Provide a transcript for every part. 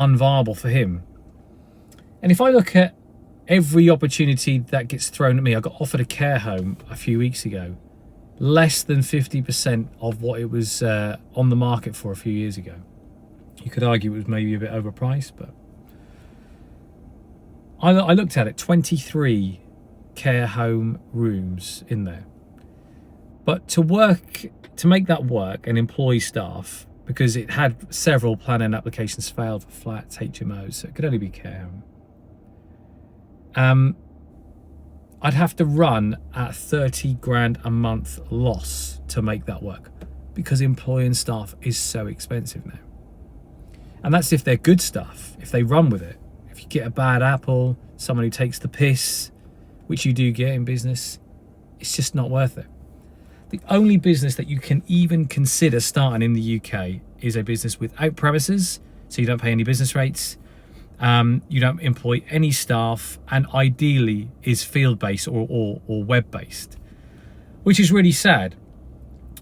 unviable for him. And if I look at every opportunity that gets thrown at me, I got offered a care home a few weeks ago, less than 50% of what it was on the market for a few years ago. You could argue it was maybe a bit overpriced, but I looked at it, 23 care home rooms in there. But to make that work and employ staff, because it had several planning applications failed for flats, HMOs, so it could only be care home. I'd have to run at 30 grand a month loss to make that work, because employing staff is so expensive now. And that's if they're good stuff, if they run with it. If you get a bad apple, someone who takes the piss, which you do get in business, it's just not worth it. The only business that you can even consider starting in the UK is a business without premises, so you don't pay any business rates, you don't employ any staff, and ideally is field-based or web-based, which is really sad.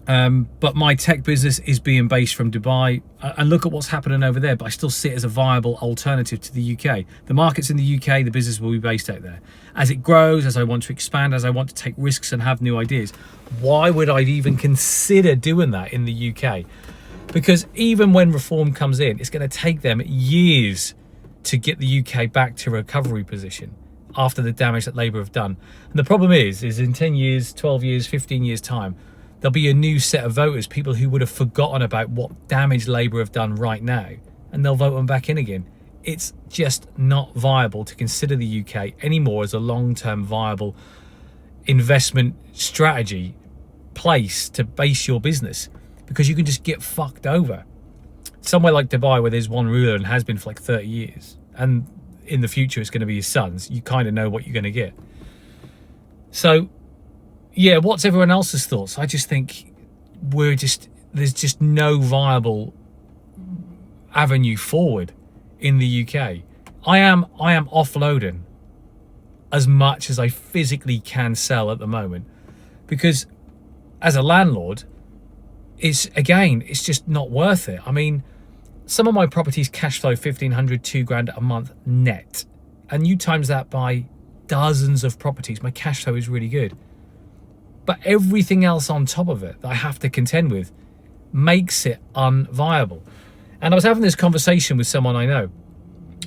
But my tech business is being based from Dubai, and look at what's happening over there, but I still see it as a viable alternative to the UK. The market's in the UK, the business will be based out there. As it grows, as I want to expand, as I want to take risks and have new ideas, why would I even consider doing that in the UK? Because even when reform comes in, it's going to take them years to get the UK back to recovery position after the damage that Labour have done. And the problem is in 10 years, 12 years, 15 years time, there'll be a new set of voters, people who would have forgotten about what damage Labour have done right now, and they'll vote them back in again. It's just not viable to consider the UK anymore as a long-term viable investment strategy place to base your business, because you can just get fucked over. Somewhere like Dubai, where there's one ruler and has been for like 30 years, and in the future it's going to be his sons, you kind of know what you're going to get. So yeah, what's everyone else's thoughts? I just think there's just no viable avenue forward in the UK. I am offloading as much as I physically can sell at the moment, because as a landlord, it's just not worth it. I mean, some of my properties cash flow 1,500, 2 grand a month net, and you times that by dozens of properties, my cash flow is really good. But everything else on top of it that I have to contend with makes it unviable. And I was having this conversation with someone I know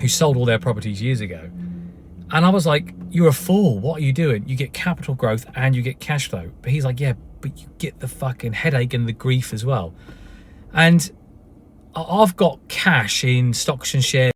who sold all their properties years ago. And I was like, you're a fool. What are you doing? You get capital growth and you get cash flow. But he's like, yeah, but you get the fucking headache and the grief as well. And I've got cash in stocks and shares.